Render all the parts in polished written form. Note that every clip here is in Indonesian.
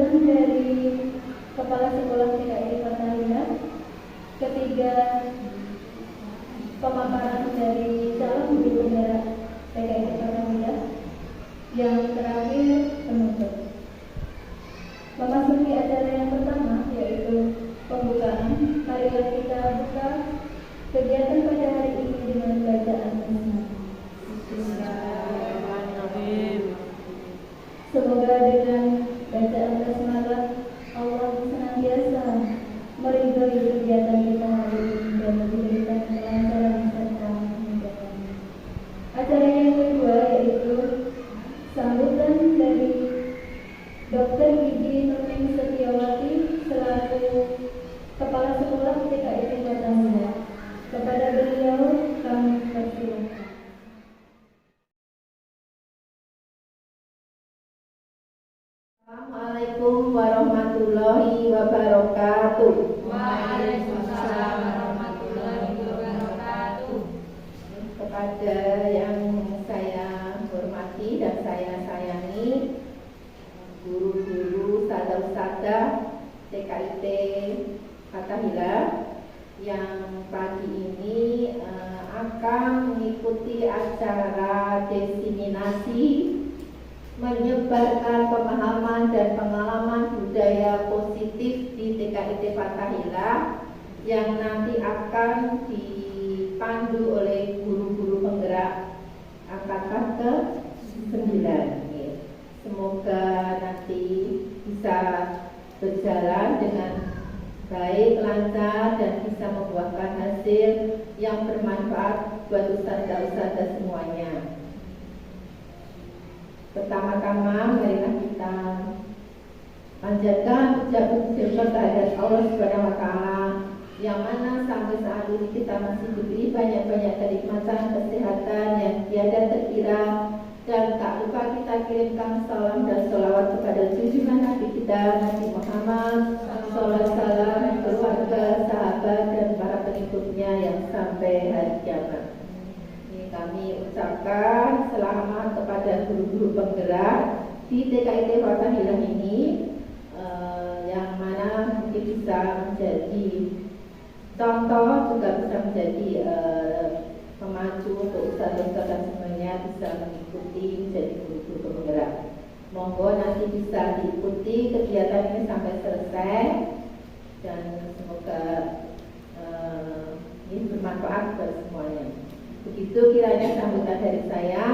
sambutan dari Kepala Sekolah TKI Fathahillah. Ketiga, pemaparan dari calon guru penggerak TKI Fathahillah. Yang terakhir, penutup. Memasuki acara yang pertama, yaitu pembukaan. Marilah kita buka kegiatan pada hari ini dengan bacaan bersama. Semoga dengan bacaan basmalah Allah senantiasa meridhoi kegiatan kita hari ini dan memberikan kelancaran serta kemudahan. Acara yang kedua yaitu sambutan dari Dr. Gigi Nuning Setiawati selaku Kepala Sekolah TKI Fathahillah. Kepada beliau kami persilakan. Assalamualaikum warahmatullahi wabarakatuh. Waalaikumsalam warahmatullahi wabarakatuh. Kepada yang saya hormati dan saya sayangi, guru-guru, ustadzah-ustadzah TKIT Fathahillah yang pagi ini akan mengikuti acara diseminasi menyebarkan pemahaman dan pengalaman budaya positif di TKIT Fathahillah yang nanti akan dipandu oleh guru-guru penggerak angkatan ke-9. Semoga nanti bisa berjalan dengan baik, lancar, dan bisa membuahkan hasil yang bermanfaat buat ustadzah-ustadzah semuanya. Pertama-tama marilah kita panjatkan puja-puji kehadirat Allah Subhanahu wa taala yang mana sampai saat ini kita masih diberi banyak-banyak kenikmatan kesehatan yang tiada terkira, dan tak lupa kita kirimkan salam dan sholawat kepada junjungan Nabi kita Nabi Muhammad sallallahu alaihi keluarga, sahabat, dan para pengikutnya yang sampai hari kiamat. Kami ucapkan selamat kepada guru-guru penggerak di TKIT Fathahillah ini, yang mana mungkin bisa menjadi contoh, juga bisa menjadi pemacu untuk ustadzah-ustadzah semuanya bisa mengikuti menjadi guru-guru penggerak. Monggo nanti bisa diikuti kegiatan ini sampai selesai dan semoga ini bermanfaat buat semuanya. Begitu kiranya sambutan dari saya.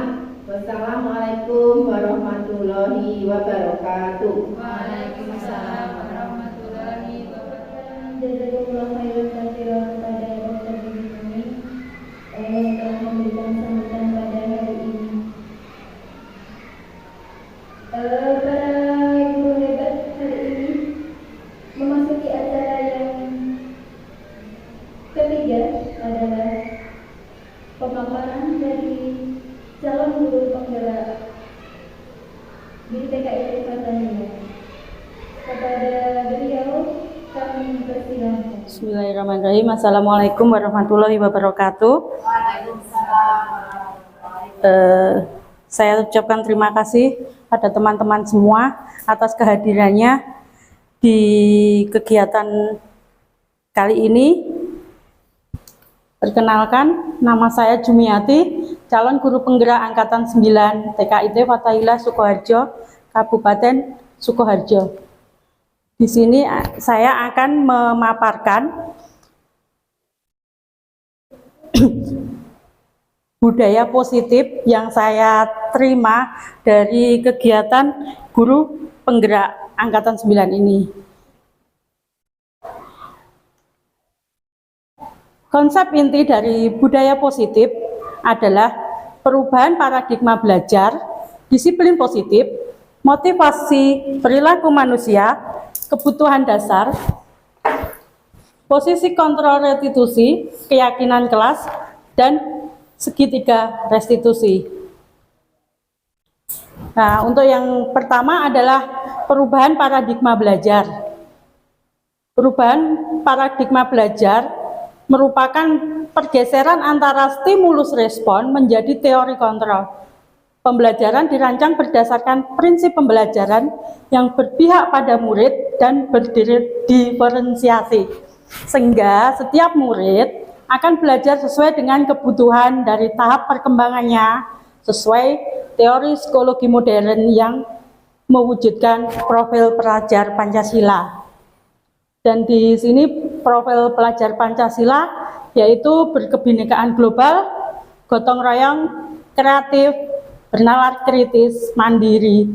Wassalamualaikum warahmatullahi wabarakatuh. Waalaikumsalam warahmatullahi wabarakatuh. Jazakumullah khairan katsiran kepada Dr. Gigi Nuning yang telah memberikan sambutan pada hari ini. Para guru hebat hari ini memasuki acara yang ketiga adalah pemaparan dari calon guru penggerak di TKI Fathahillah. Kepada beliau kami persilahkan. Bismillahirrahmanirrahim. Assalamualaikum warahmatullahi wabarakatuh. Saya ucapkan terima kasih pada teman-teman semua atas kehadirannya di kegiatan kali ini. Perkenalkan, nama saya Jumiati, calon guru penggerak angkatan 9 TKIT Fathahillah Sukoharjo, Kabupaten Sukoharjo. Di sini saya akan memaparkan budaya positif yang saya terima dari kegiatan guru penggerak angkatan 9 ini. Konsep inti dari budaya positif adalah perubahan paradigma belajar, disiplin positif, motivasi perilaku manusia, kebutuhan dasar, posisi kontrol restitusi, keyakinan kelas, dan segitiga restitusi. Nah, untuk yang pertama adalah perubahan paradigma belajar. Perubahan paradigma belajar merupakan pergeseran antara stimulus respon menjadi teori kontrol. Pembelajaran dirancang berdasarkan prinsip pembelajaran yang berpihak pada murid dan berdiferensiasi, sehingga setiap murid akan belajar sesuai dengan kebutuhan dari tahap perkembangannya sesuai teori psikologi modern yang mewujudkan profil pelajar Pancasila. Dan di sini profil pelajar Pancasila yaitu berkebinekaan global, gotong royong, kreatif, bernalar kritis, mandiri,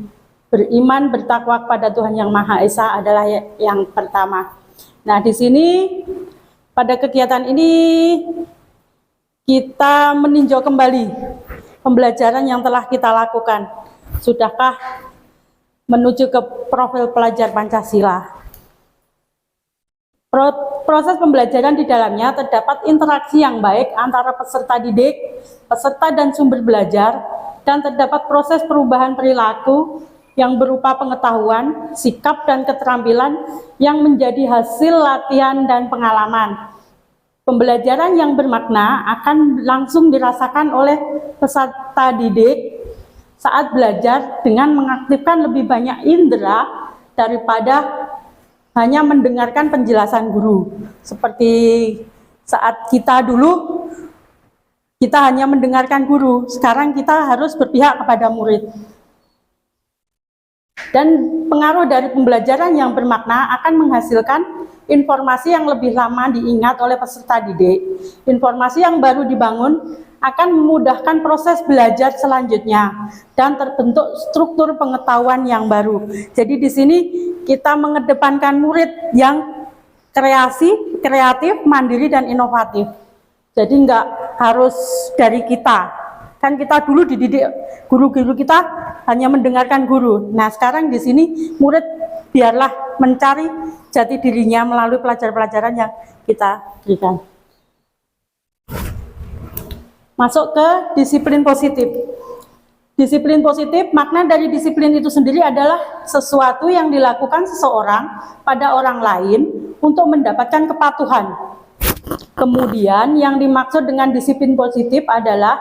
beriman, bertakwa kepada Tuhan Yang Maha Esa adalah yang pertama. Nah, di sini pada kegiatan ini kita meninjau kembali pembelajaran yang telah kita lakukan. Sudahkah menuju ke profil pelajar Pancasila? Proses pembelajaran di dalamnya terdapat interaksi yang baik antara peserta didik, peserta dan sumber belajar, dan terdapat proses perubahan perilaku yang berupa pengetahuan, sikap, dan keterampilan yang menjadi hasil latihan dan pengalaman. Pembelajaran yang bermakna akan langsung dirasakan oleh peserta didik saat belajar dengan mengaktifkan lebih banyak indera daripada hanya mendengarkan penjelasan guru. Seperti saat kita dulu, kita hanya mendengarkan guru, sekarang kita harus berpihak kepada murid. Dan pengaruh dari pembelajaran yang bermakna akan menghasilkan informasi yang lebih lama diingat oleh peserta didik. Informasi yang baru dibangun akan memudahkan proses belajar selanjutnya dan terbentuk struktur pengetahuan yang baru. Jadi di sini kita mengedepankan murid yang kreatif, mandiri, dan inovatif. Jadi enggak harus dari kita. Kan kita dulu dididik, guru-guru kita hanya mendengarkan guru. Nah, sekarang di sini murid biarlah mencari jati dirinya melalui pelajaran-pelajaran yang kita berikan. Masuk ke disiplin positif. Disiplin positif, makna dari disiplin itu sendiri adalah sesuatu yang dilakukan seseorang pada orang lain untuk mendapatkan kepatuhan. Kemudian yang dimaksud dengan disiplin positif adalah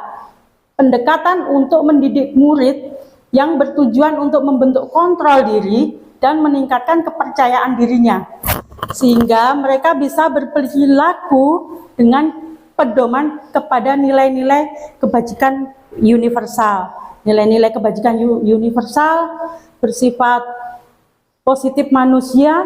pendekatan untuk mendidik murid yang bertujuan untuk membentuk kontrol diri dan meningkatkan kepercayaan dirinya, sehingga mereka bisa berperilaku dengan pedoman kepada nilai-nilai kebajikan universal. Nilai-nilai kebajikan universal bersifat positif manusia,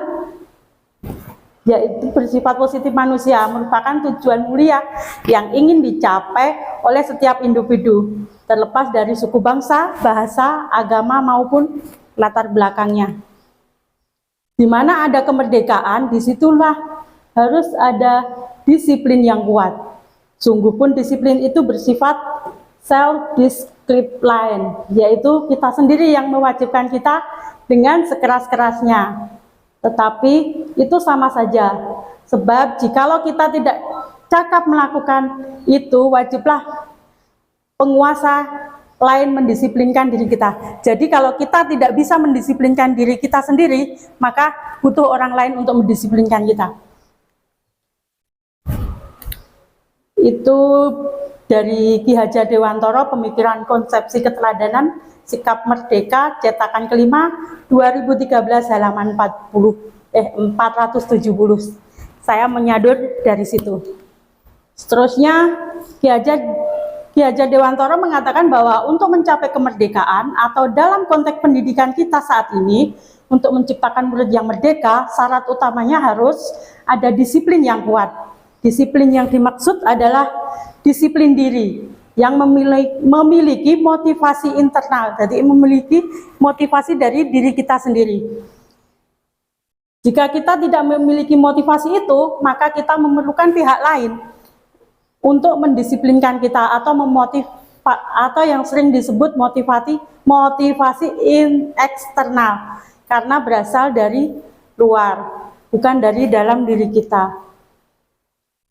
yaitu bersifat positif manusia merupakan tujuan mulia yang ingin dicapai oleh setiap individu, terlepas dari suku bangsa, bahasa, agama, maupun latar belakangnya. Di mana ada kemerdekaan, disitulah harus ada disiplin yang kuat. Sungguh pun disiplin itu bersifat self-discipline, yaitu kita sendiri yang mewajibkan kita dengan sekeras-kerasnya. Tetapi itu sama saja, sebab jikalau kita tidak cakap melakukan itu, wajiblah penguasa lain mendisiplinkan diri kita. Jadi kalau kita tidak bisa mendisiplinkan diri kita sendiri, maka butuh orang lain untuk mendisiplinkan kita. Itu dari Ki Hajar Dewantara, Pemikiran Konsepsi Keteladanan Sikap Merdeka, cetakan kelima, 2013, halaman 470. Saya menyadur dari situ. Seterusnya, Ki Hajar Dewantara mengatakan bahwa untuk mencapai kemerdekaan atau dalam konteks pendidikan kita saat ini, untuk menciptakan murid yang merdeka, syarat utamanya harus ada disiplin yang kuat. Disiplin yang dimaksud adalah disiplin diri yang memiliki motivasi internal, jadi memiliki motivasi dari diri kita sendiri. Jika kita tidak memiliki motivasi itu, maka kita memerlukan pihak lain untuk mendisiplinkan kita atau atau yang sering disebut motivasi eksternal, karena berasal dari luar, bukan dari dalam diri kita.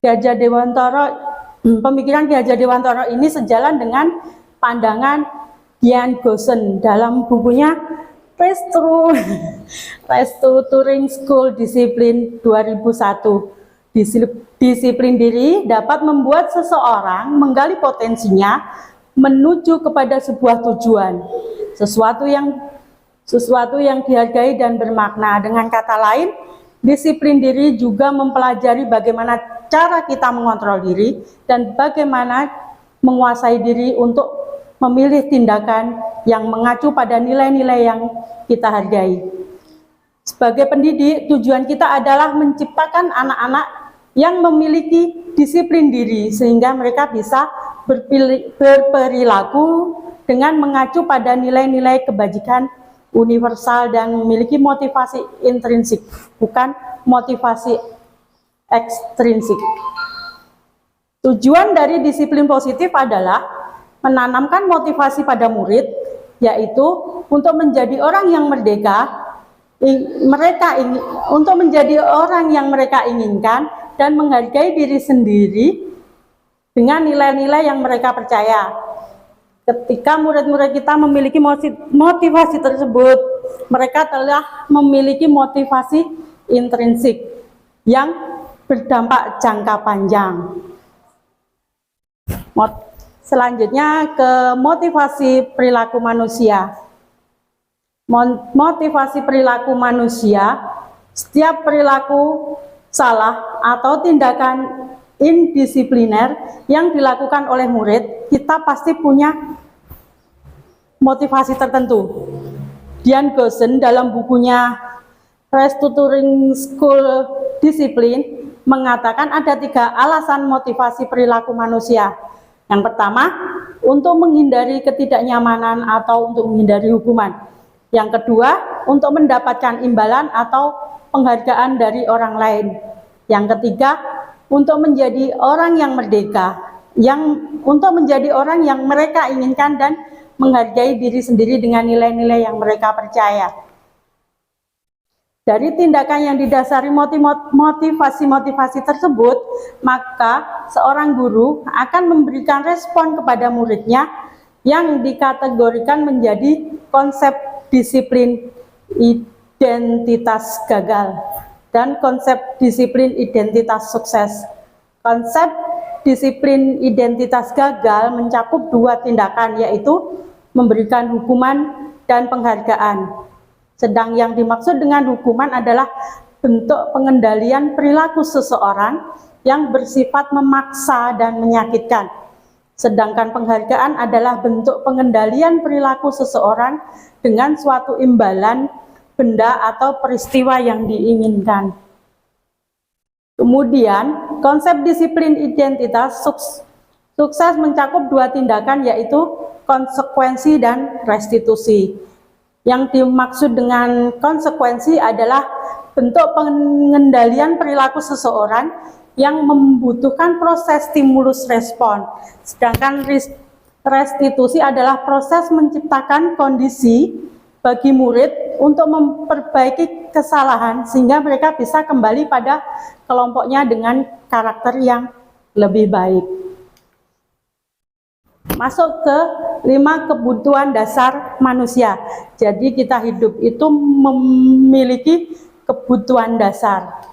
Ki Hajar Dewantara, pemikiran Ki Hajar Dewantara ini sejalan dengan pandangan Dian Goosen dalam bukunya Restructuring School Discipline 2001. Disiplin diri dapat membuat seseorang menggali potensinya menuju kepada sebuah tujuan, sesuatu yang dihargai dan bermakna. Dengan kata lain, disiplin diri juga mempelajari bagaimana cara kita mengontrol diri dan bagaimana menguasai diri untuk memilih tindakan yang mengacu pada nilai-nilai yang kita hargai. Sebagai pendidik, tujuan kita adalah menciptakan anak-anak yang memiliki disiplin diri sehingga mereka bisa berperilaku dengan mengacu pada nilai-nilai kebajikan universal dan memiliki motivasi intrinsik, bukan motivasi ekstrinsik. Tujuan dari disiplin positif adalah menanamkan motivasi pada murid, yaitu untuk menjadi orang yang merdeka, untuk menjadi orang yang mereka inginkan dan menghargai diri sendiri dengan nilai-nilai yang mereka percaya. Ketika murid-murid kita memiliki motivasi tersebut, mereka telah memiliki motivasi intrinsik yang berdampak jangka panjang. Selanjutnya ke motivasi perilaku manusia. Motivasi perilaku manusia, setiap perilaku salah atau tindakan indisipliner yang dilakukan oleh murid, kita pasti punya motivasi tertentu. Dian Goosen dalam bukunya Restructuring School Discipline mengatakan ada 3 alasan motivasi perilaku manusia. Yang pertama, untuk menghindari ketidaknyamanan atau untuk menghindari hukuman. Yang kedua, untuk mendapatkan imbalan atau penghargaan dari orang lain. Yang ketiga, untuk menjadi orang yang merdeka, untuk menjadi orang yang mereka inginkan dan menghargai diri sendiri dengan nilai-nilai yang mereka percaya. Dari tindakan yang didasari motivasi-motivasi tersebut, maka seorang guru akan memberikan respon kepada muridnya yang dikategorikan menjadi konsep disiplin identitas gagal dan konsep disiplin identitas sukses. Konsep disiplin identitas gagal mencakup 2 tindakan, yaitu memberikan hukuman dan penghargaan. Sedang yang dimaksud dengan hukuman adalah bentuk pengendalian perilaku seseorang yang bersifat memaksa dan menyakitkan. Sedangkan penghargaan adalah bentuk pengendalian perilaku seseorang dengan suatu imbalan, benda atau peristiwa yang diinginkan. Kemudian, konsep disiplin identitas sukses mencakup 2 tindakan, yaitu konsekuensi dan restitusi. Yang dimaksud dengan konsekuensi adalah bentuk pengendalian perilaku seseorang yang membutuhkan proses stimulus respon. Sedangkan restitusi adalah proses menciptakan kondisi bagi murid untuk memperbaiki kesalahan sehingga mereka bisa kembali pada kelompoknya dengan karakter yang lebih baik. Masuk ke 5 kebutuhan dasar manusia. Jadi kita hidup itu memiliki kebutuhan dasar.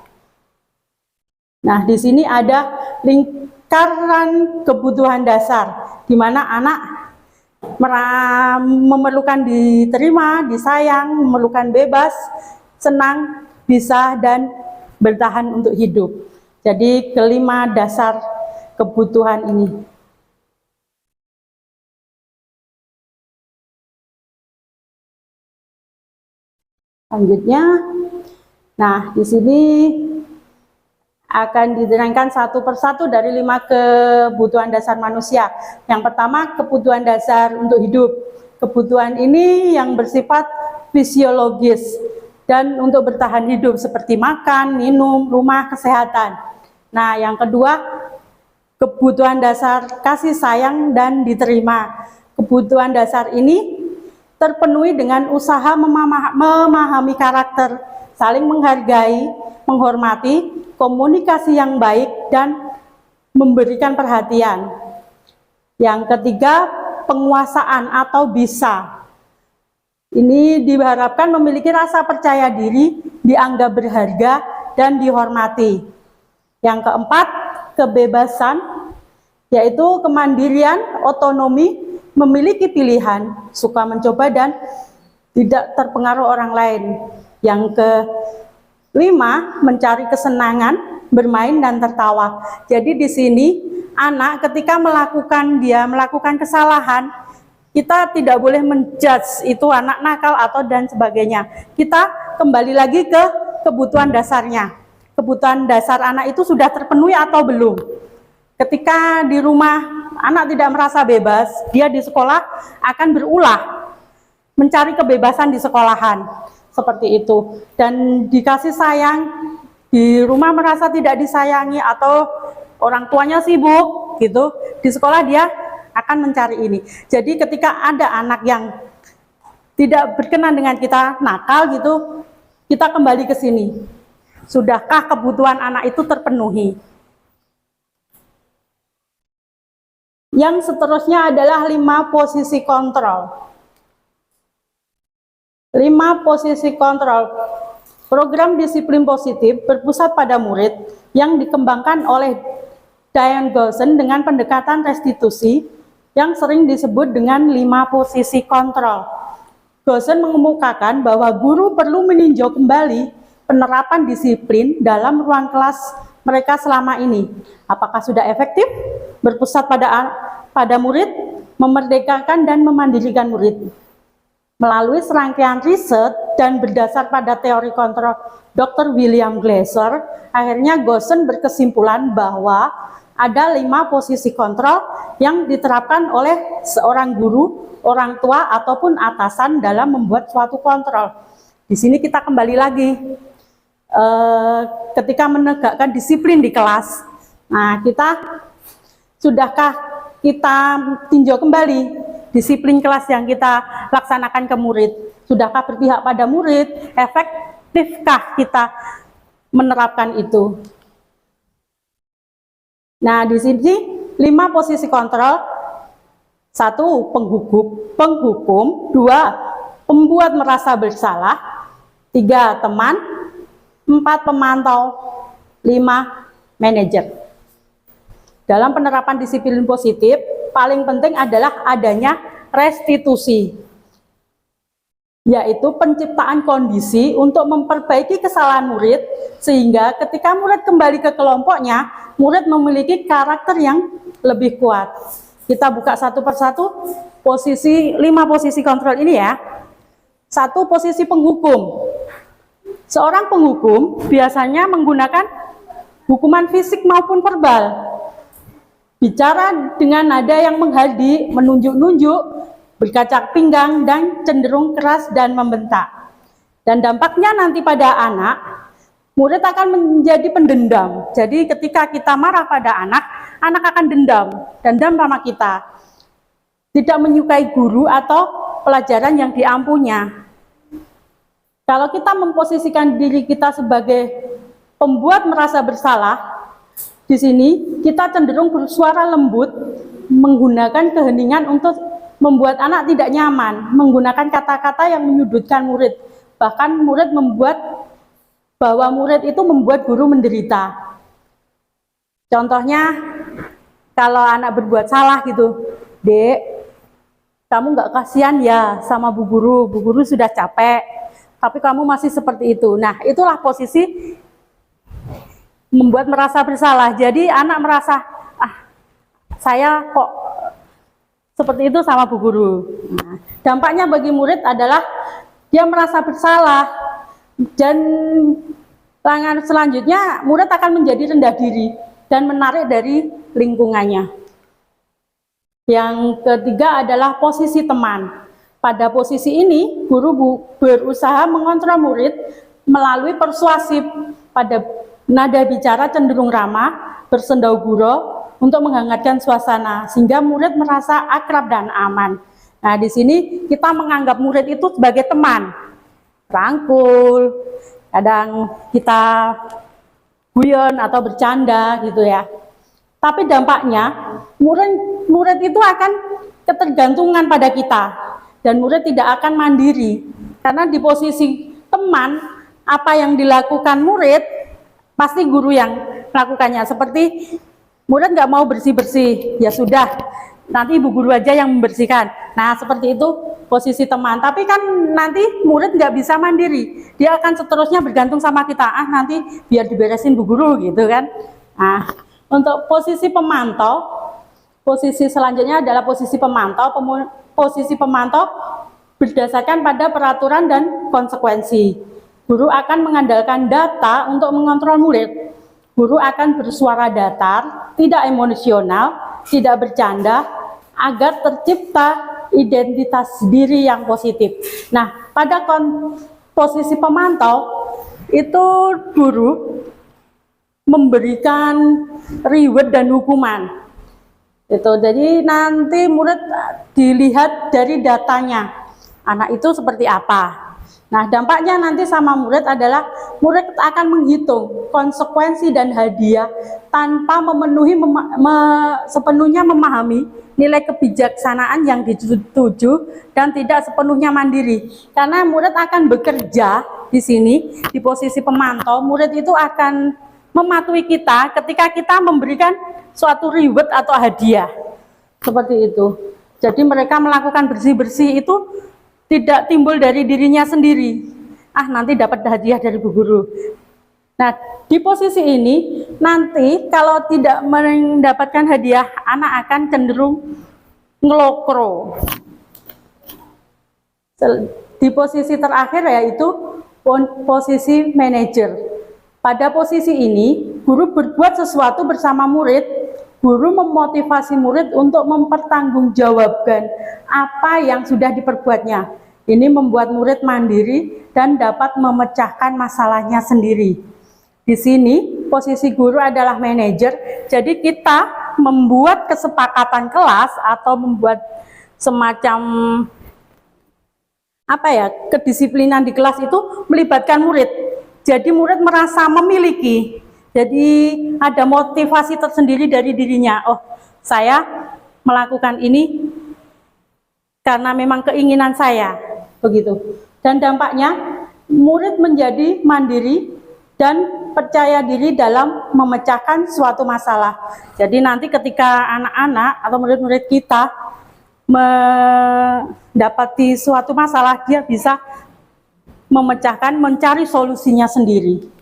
Nah, di sini ada lingkaran kebutuhan dasar, di mana anak memerlukan diterima, disayang, memerlukan bebas, senang, bisa, dan bertahan untuk hidup. Jadi ke-5 dasar kebutuhan ini. Selanjutnya, nah di sini akan diterangkan satu persatu dari 5 kebutuhan dasar manusia. Yang pertama, kebutuhan dasar untuk hidup. Kebutuhan ini yang bersifat fisiologis dan untuk bertahan hidup seperti makan, minum, rumah, kesehatan. Nah, yang kedua, kebutuhan dasar kasih sayang dan diterima. Kebutuhan dasar ini terpenuhi dengan usaha memahami karakter, saling menghargai, menghormati, komunikasi yang baik, dan memberikan perhatian. Yang ketiga, penguasaan atau bisa. Ini diharapkan memiliki rasa percaya diri, dianggap berharga, dan dihormati. Yang keempat, kebebasan, yaitu kemandirian, otonomi, memiliki pilihan, suka mencoba dan tidak terpengaruh orang lain. Yang kelima, mencari kesenangan, bermain dan tertawa. Jadi di sini anak ketika melakukan kesalahan, kita tidak boleh menjudge itu anak nakal atau dan sebagainya. Kita kembali lagi ke kebutuhan dasarnya. Kebutuhan dasar anak itu sudah terpenuhi atau belum. Ketika di rumah anak tidak merasa bebas, dia di sekolah akan berulah mencari kebebasan di sekolahan, seperti itu. Dan dikasih sayang, di rumah merasa tidak disayangi atau orang tuanya sibuk gitu, di sekolah dia akan mencari ini. Jadi ketika ada anak yang tidak berkenan dengan kita, nakal gitu, kita kembali ke sini. Sudahkah kebutuhan anak itu terpenuhi? Yang seterusnya adalah 5 posisi kontrol. 5 posisi kontrol. Program disiplin positif berpusat pada murid yang dikembangkan oleh Diane Goshen dengan pendekatan restitusi yang sering disebut dengan 5 posisi kontrol. Goshen mengemukakan bahwa guru perlu meninjau kembali penerapan disiplin dalam ruang kelas mereka selama ini. Apakah sudah efektif? Berpusat pada murid, memerdekakan dan memandirikan murid. Melalui serangkaian riset dan berdasar pada teori kontrol Dr. William Glasser, akhirnya Goshen berkesimpulan bahwa ada 5 posisi kontrol yang diterapkan oleh seorang guru, orang tua, ataupun atasan dalam membuat suatu kontrol. Di sini kita kembali lagi. Ketika menegakkan disiplin di kelas, nah sudahkah kita tinjau kembali disiplin kelas yang kita laksanakan ke murid? Sudahkah berpihak pada murid? Efektifkah kita menerapkan itu? Nah, di sini 5 posisi kontrol. 1. Penghukum. 2. Pembuat merasa bersalah. 3. Teman. 4. Pemantau. 5. Manajer. Dalam penerapan disiplin positif, paling penting adalah adanya restitusi, yaitu penciptaan kondisi untuk memperbaiki kesalahan murid, sehingga ketika murid kembali ke kelompoknya, murid memiliki karakter yang lebih kuat. Kita buka satu persatu 5 posisi kontrol ini ya. 1. Posisi penghukum. Seorang penghukum biasanya menggunakan hukuman fisik maupun verbal. Bicara dengan nada yang menghardik, menunjuk-nunjuk, berkacak pinggang, dan cenderung keras dan membentak. Dan dampaknya nanti pada anak, murid akan menjadi pendendam. Jadi ketika kita marah pada anak akan dendam sama kita. Tidak menyukai guru atau pelajaran yang diampunya. Kalau kita memposisikan diri kita sebagai pembuat merasa bersalah, di sini kita cenderung bersuara lembut, menggunakan keheningan untuk membuat anak tidak nyaman, menggunakan kata-kata yang menyudutkan murid. Bahkan murid membuat guru menderita. Contohnya, kalau anak berbuat salah gitu, Dek, kamu nggak kasihan ya sama Bu Guru sudah capek, tapi kamu masih seperti itu. Nah, itulah posisi membuat merasa bersalah. Jadi anak merasa, saya kok seperti itu sama Bu Guru. Nah, dampaknya bagi murid adalah dia merasa bersalah, dan selanjutnya murid akan menjadi rendah diri dan menarik dari lingkungannya. Yang ketiga adalah posisi teman. Pada posisi ini, guru berusaha mengontrol murid melalui persuasif pada nada bicara cenderung ramah, bersendau gurau untuk menghangatkan suasana sehingga murid merasa akrab dan aman. Nah, di sini kita menganggap murid itu sebagai teman, rangkul, kadang kita guyon atau bercanda gitu ya. Tapi dampaknya murid itu akan ketergantungan pada kita. Dan murid tidak akan mandiri, karena di posisi teman, apa yang dilakukan murid, pasti guru yang melakukannya. Seperti murid nggak mau bersih-bersih, ya sudah, nanti ibu guru aja yang membersihkan. Nah, seperti itu posisi teman. Tapi kan nanti murid nggak bisa mandiri, dia akan seterusnya bergantung sama kita. Nanti biar diberesin bu guru gitu kan. Nah, untuk posisi pemantau, posisi selanjutnya adalah posisi pemantau. Posisi pemantau berdasarkan pada peraturan dan konsekuensi. Guru akan mengandalkan data untuk mengontrol murid. Guru akan bersuara datar, tidak emosional, tidak bercanda, agar tercipta identitas diri yang positif. Nah, pada posisi pemantau, itu guru memberikan reward dan hukuman. Jadi nanti murid dilihat dari datanya, anak itu seperti apa. Nah, dampaknya nanti sama murid adalah murid akan menghitung konsekuensi dan hadiah tanpa memenuhi sepenuhnya memahami nilai kebijaksanaan yang dituju dan tidak sepenuhnya mandiri. Karena murid akan bekerja di sini di posisi pemantau, murid itu akan mematuhi kita ketika kita memberikan suatu reward atau hadiah. Seperti itu. Jadi mereka melakukan bersih-bersih itu tidak timbul dari dirinya sendiri. Nanti dapat hadiah dari bu guru. Nah, di posisi ini nanti kalau tidak mendapatkan hadiah, anak akan cenderung ngelokro. Di posisi terakhir yaitu posisi manajer. Pada posisi ini, guru berbuat sesuatu bersama murid. Guru memotivasi murid untuk mempertanggungjawabkan apa yang sudah diperbuatnya. Ini membuat murid mandiri dan dapat memecahkan masalahnya sendiri. Di sini posisi guru adalah manajer, jadi kita membuat kesepakatan kelas atau membuat semacam kedisiplinan di kelas itu melibatkan murid. Jadi murid merasa memiliki. Jadi ada motivasi tersendiri dari dirinya. Oh, saya melakukan ini karena memang keinginan saya, begitu. Dan dampaknya murid menjadi mandiri dan percaya diri dalam memecahkan suatu masalah. Jadi nanti ketika anak-anak atau murid-murid kita mendapati suatu masalah, dia bisa memecahkan, mencari solusinya sendiri.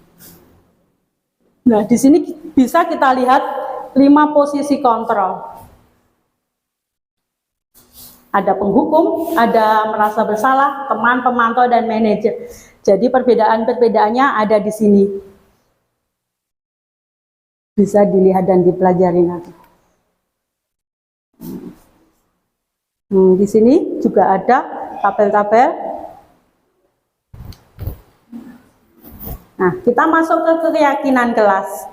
Nah, di sini bisa kita lihat 5 posisi kontrol. Ada penghukum, ada merasa bersalah, teman, pemantau, dan manajer. Jadi perbedaan-perbedaannya ada di sini. Bisa dilihat dan dipelajari nanti. Di sini juga ada tabel-tabel. Nah, kita masuk ke keyakinan kelas.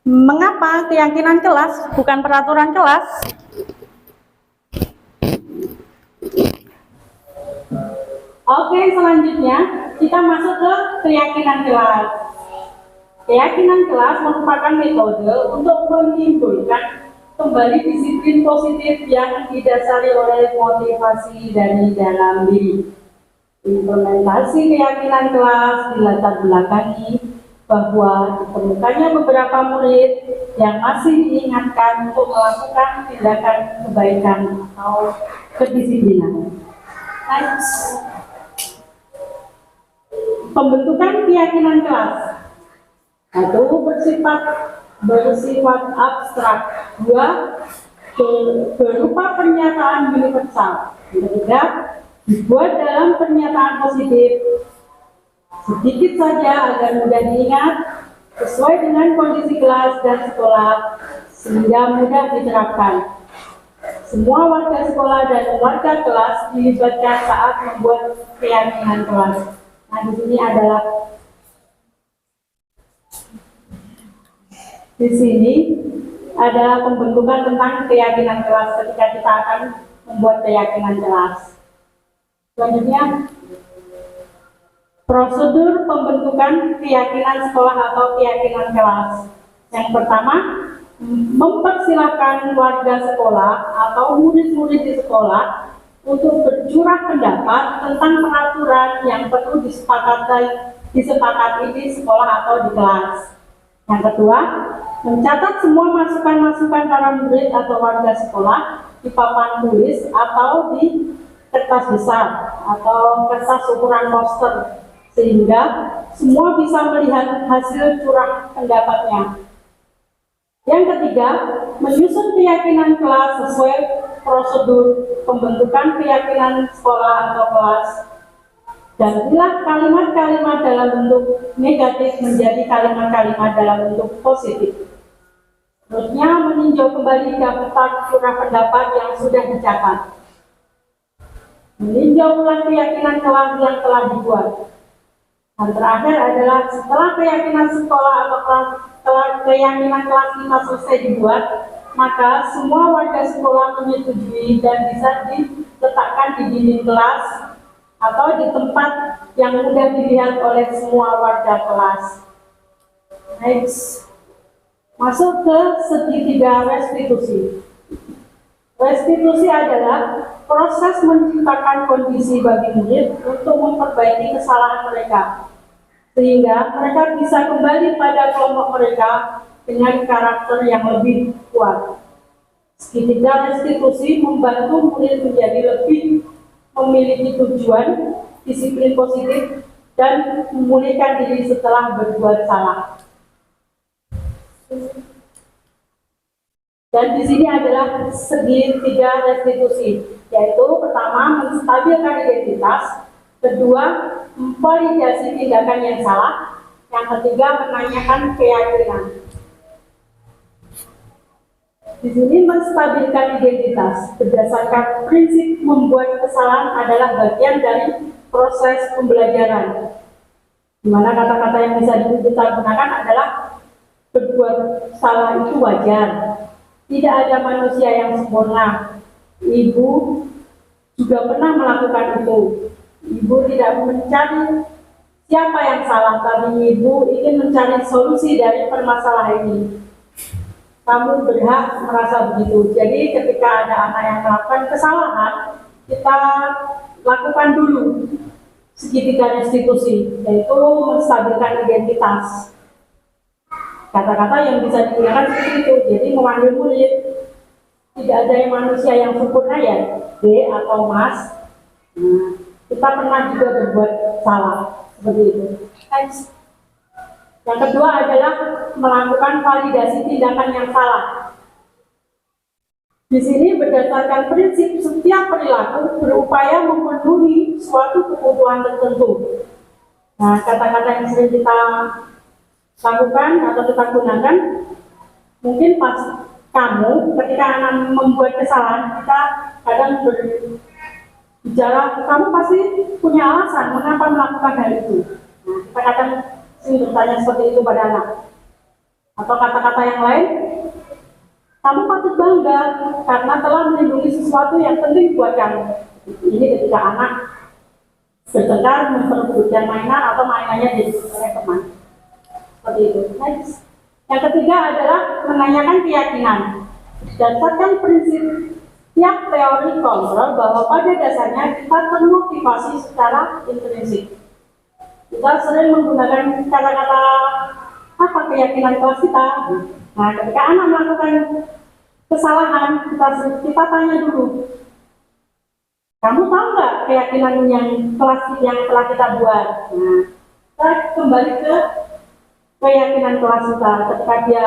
Mengapa keyakinan kelas, bukan peraturan kelas? Oke, selanjutnya kita masuk ke keyakinan kelas. Keyakinan kelas merupakan metode untuk menimbulkan kembali disiplin positif yang didasari oleh motivasi dari dalam diri. Implementasi keyakinan kelas dilatar belakangi bahwa ditemukannya beberapa murid yang masih diingatkan untuk melakukan tindakan kebaikan atau kedisiplinan. Pembentukan keyakinan kelas itu bersifat abstrak, berupa pernyataan universal. Ketiga, dibuat dalam pernyataan positif, sedikit saja agar mudah diingat, sesuai dengan kondisi kelas dan sekolah, sehingga mudah diterapkan. Semua warga sekolah dan warga kelas dilibatkan saat membuat keyakinan kelas. Nah, di sini adalah pembentukan tentang keyakinan kelas ketika kita akan membuat keyakinan kelas. Selanjutnya, prosedur pembentukan keyakinan sekolah atau keyakinan kelas. Yang pertama, mempersilahkan warga sekolah atau murid-murid di sekolah untuk bercurah pendapat tentang peraturan yang perlu disepakati di sekolah atau di kelas. Yang kedua, mencatat semua masukan-masukan para murid atau warga sekolah di papan tulis atau di kertas besar atau kertas ukuran poster, sehingga semua bisa melihat hasil curah pendapatnya. Yang ketiga, menyusun keyakinan kelas sesuai prosedur pembentukan keyakinan sekolah atau kelas, dan pilah kalimat-kalimat dalam bentuk negatif menjadi kalimat-kalimat dalam bentuk positif. Terusnya, meninjau kembali daftar curah pendapat yang sudah dicatat. Meninjau ulang keyakinan kelas yang telah dibuat. Dan terakhir adalah setelah keyakinan sekolah atau keyakinan kelas kita selesai dibuat, maka semua warga sekolah menyetujui dan bisa diletakkan di dinding kelas atau di tempat yang mudah dilihat oleh semua warga kelas. Next. Masuk ke segitiga restitusi. Restitusi adalah proses menciptakan kondisi bagi murid untuk memperbaiki kesalahan mereka, sehingga mereka bisa kembali pada kelompok mereka dengan karakter yang lebih kuat. Segitiga restitusi membantu murid menjadi lebih memiliki tujuan, disiplin positif, dan memulihkan diri setelah berbuat salah. Dan di sini adalah segitiga restitusi, yaitu pertama, menstabilkan identitas, kedua, memvalidasi tindakan yang salah, yang ketiga, menanyakan keyakinan. Di sini menstabilkan identitas berdasarkan prinsip membuat kesalahan adalah bagian dari proses pembelajaran, di mana kata-kata yang bisa kita gunakan adalah berbuat salah itu wajar. Tidak ada manusia yang sempurna. Ibu juga pernah melakukan itu. Ibu tidak mencari siapa yang salah, tapi ibu ingin mencari solusi dari permasalahan ini. Kamu berhak merasa begitu. Jadi ketika ada anak yang melakukan kesalahan, kita lakukan dulu segitiga restitusi, yaitu menstabilkan identitas. Kata-kata yang bisa digunakan seperti itu. Jadi memanggil murid, tidak ada yang manusia yang sempurna ya, D atau Mas. Kita pernah juga berbuat salah seperti itu. Yang kedua adalah melakukan validasi tindakan yang salah. Di sini berdasarkan prinsip setiap perilaku berupaya memenuhi suatu kebutuhan tertentu. Nah, kata-kata yang sering kita lakukan atau kita gunakan, mungkin pas kamu ketika anak membuat kesalahan, kita kadang berbicara, kamu pasti punya alasan mengapa melakukan hal itu. Nah, kita kadang sering bertanya seperti itu pada anak. Atau kata-kata yang lain, kamu patut bangga karena telah melindungi sesuatu yang penting buat kamu. Ini ketika anak bertengkar, memperebutkan mainan atau mainannya direbut oleh teman. Seperti itu. Next. Yang ketiga adalah menanyakan keyakinan. Berdasarkan prinsip tiap teori kontrol bahwa pada dasarnya kita termotivasi secara intrinsik. Kita sering menggunakan kata-kata apa keyakinan kelas kita. Nah, ketika anak melakukan kesalahan, kita tanya dulu, kamu tahu nggak keyakinan yang telah kita buat? Nah, kita kembali ke keyakinan kelas kita. Ketika dia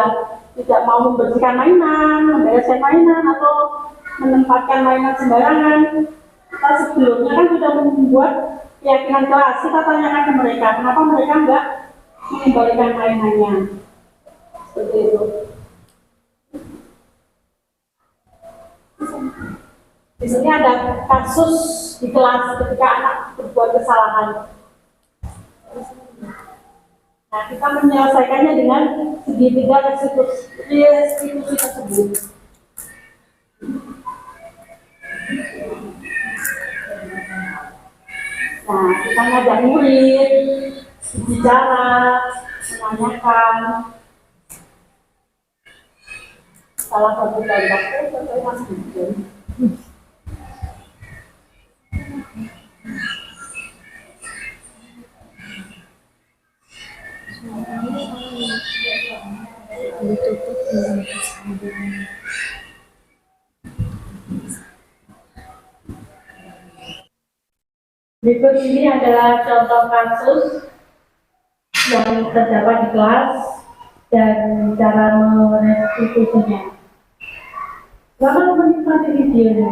tidak mau membersihkan mainan, membereskan mainan, atau menempatkan mainan sembarangan, kita sebelumnya kan sudah membuat keyakinan kelas. Kita tanyakan ke mereka, kenapa mereka nggak mengembalikan mainannya. Seperti itu. Di sini ada kasus di kelas ketika anak berbuat kesalahan. Nah, kita menyelesaikannya dengan segitiga restitusi tersebut. Nah, kita ngajak murid bicara, menanyakan. Salah satu contohnya Mas Gibran. Berikut ini adalah contoh kasus yang terdapat di kelas dan cara merestitusinya. Selamat menikmati videonya.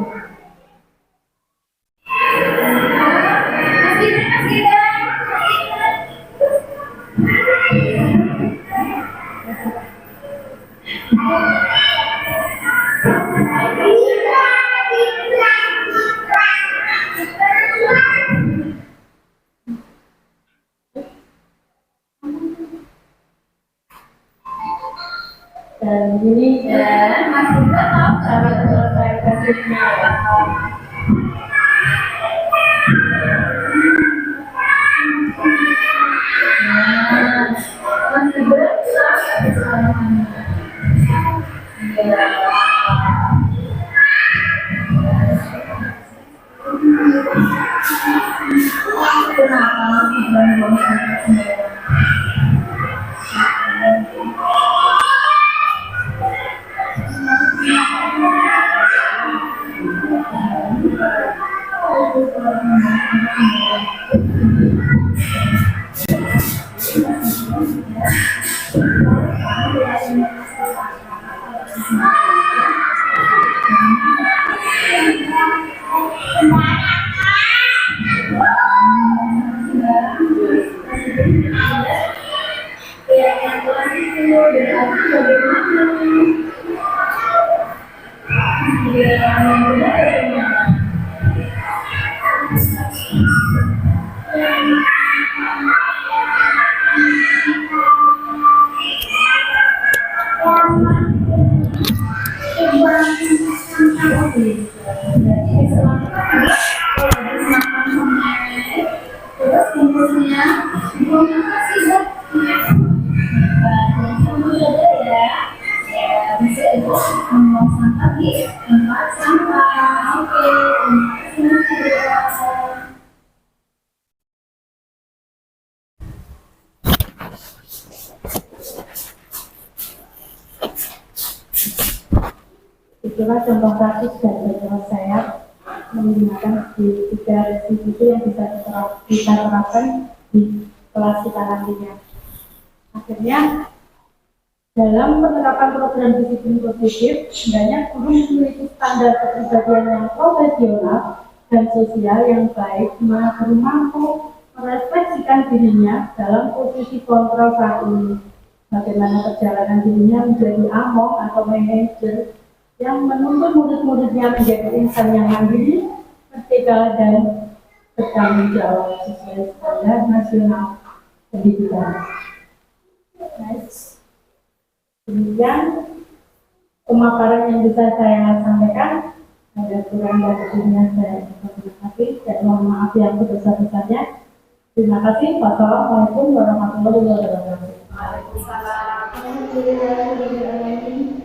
Dan ini masih tetap sampai selesai kasusnya. Masih berat. Kenapa masih belum Itulah contoh kasus dan bagaimana saya menggunakan di 3 restitusi yang bisa kita terapkan di kelas kita nantinya. Akhirnya, dalam penerapan program disiplin positif, sebenarnya guru memiliki standar kepribadian yang profesional dan sosial yang baik, maka guru mampu merefleksikan dirinya dalam posisi kontrol saat ini. Bagaimana perjalanan dirinya menjadi among atau manajer yang menuntut murid-muridnya menjadi insan yang mandiri, vertikal, dan bertanggung jawab sesuai standar nasional pendidikan. Nice. Demikian pemaparan yang bisa saya sampaikan. Ada kurang dan lebihnya saya terima kasih dan mohon maaf yang sebesar-besarnya. Terima kasih. Wassalamualaikum warahmatullahi wabarakatuh. Alhamdulillahirrahmanirrahim.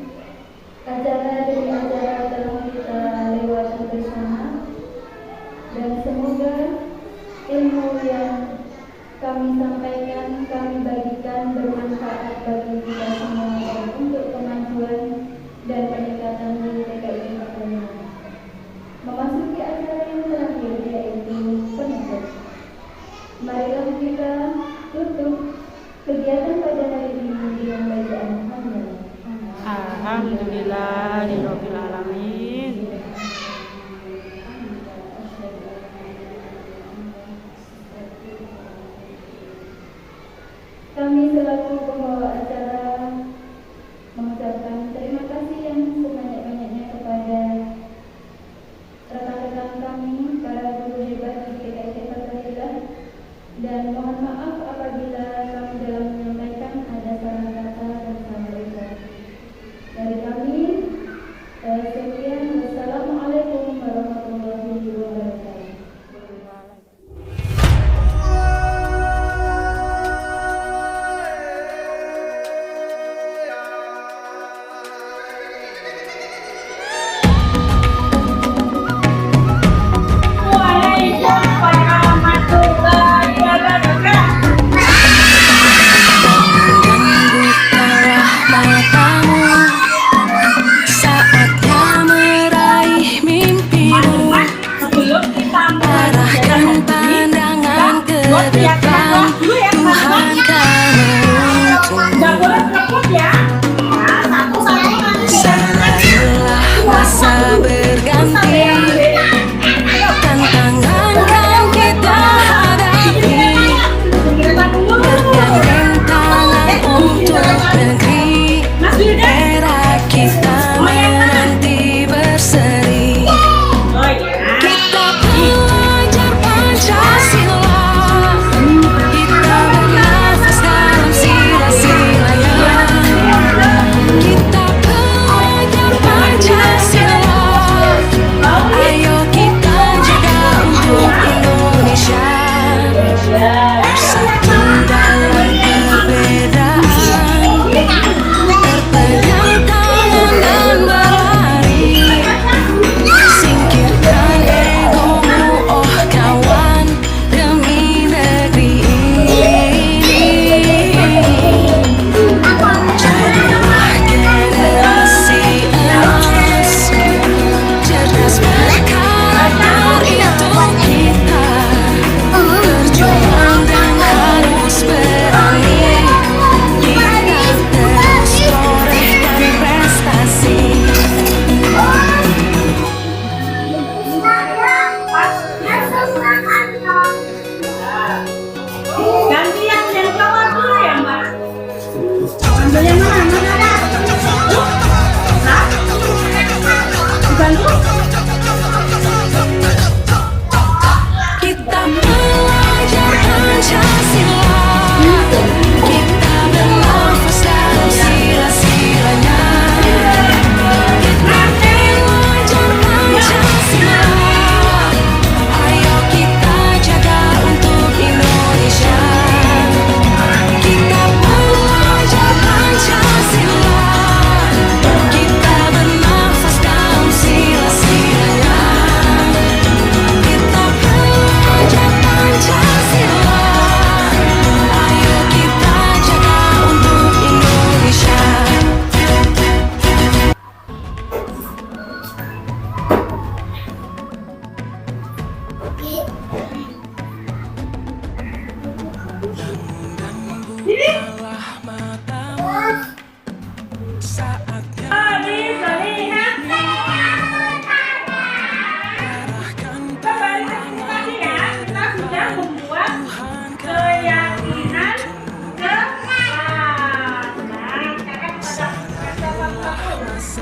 Acara demi acara telah kita lewati bersama, dan semoga ilmu yang kami sampaikan, kami bagikan bermanfaat bagi kita semua dan untuk kemajuan dan peningkatan diri PKI Fathahillah. Memasuki acara yang terakhir yaitu penutup. Marilah kita tutup kegiatan pada hari ini dengan bacaan hamdalah. Alhamdulillahirabbil alamin. Kami selaku pembawa acara mengucapkan terima kasih yang sebanyak-banyaknya kepada rekan-rekan kami, para guru hebat di PKI Fathahillah, dan mohon maaf apabila kami dalam menyampaikan ada salah kata dan salah ucap. Dari kami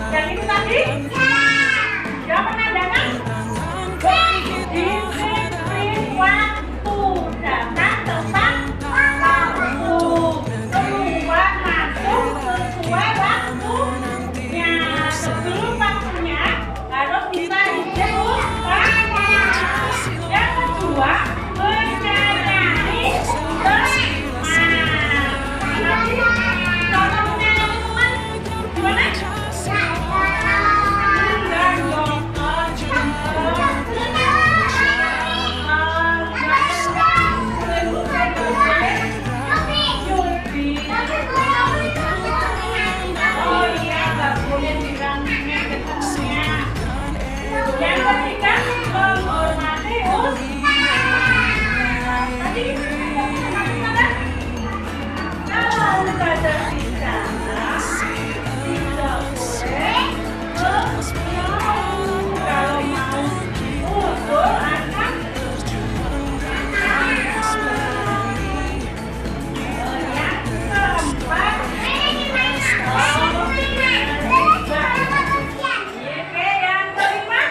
Yang ini tadi, sudah menandakan disiplin waktu, datang tepat waktu, keluar masuk sesuai waktunya. Sebelum waktunya harus bisa dijemput pada. Yang kedua, menyadari teman. Tadi contohnya teman gimana? Yang ketiga, menghormati usia. Tadi kalau sudah bicara, tidak boleh kalau mau usul akan yang keempat.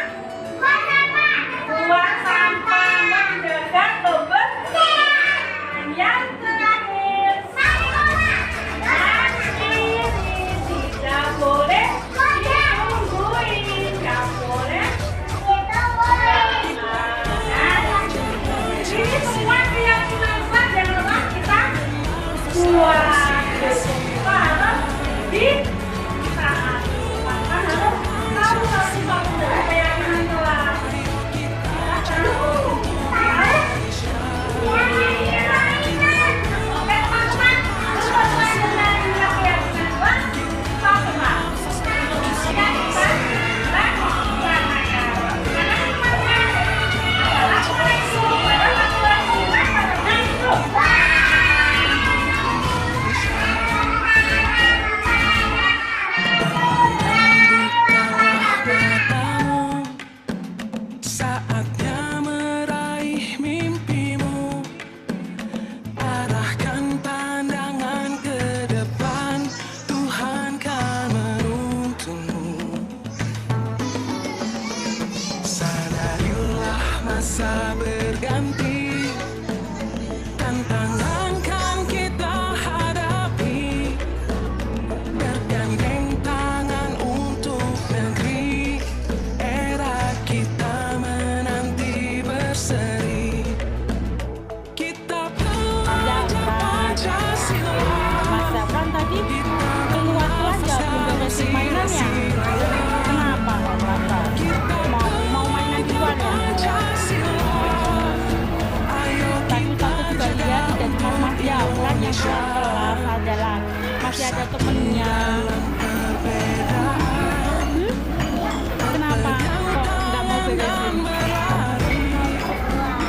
Buang sampah menjaga kebersihan. Yang terakhir, ini tidak boleh ditungguin, tidak boleh. Ini semua keyakinan janganlah kita buat. Kita harus di saat makan harus tahu keyakinan kelas. Masa berganti, tantangan kan kita hadapi, bergandeng tangan untuk negeri, era kita menanti berseri, kita belajar Pancasila. Mas Zafran tadi keluar aja belum beresin mainannya. Kenapa Mas Zafran? Mau mainan di luar ya? Yang kelas adalah masih ada temennya. Kenapa kok nggak mau beresin?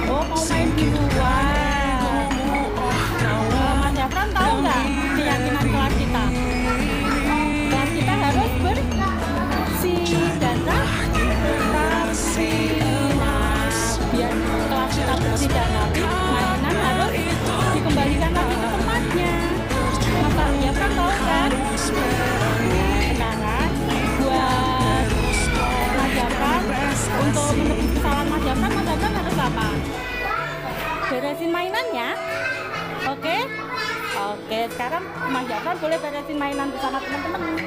Oh, mau main di luar. Mas Zafran tahu nggak keyakinan kelas kita? Kelas kita harus bersih dan rapi. Nah, biar kelas kita bersih dan rapi, mainan harus dikembalikan lagi ke tempatnya. Masa ya kan tahu kan? Sekarang buat Mas Zafran, untuk menebus kesalahan Mas Zafran harus apa? Beresin mainannya. Oke, sekarang Mas Zafran boleh beresin mainan bersama teman-teman.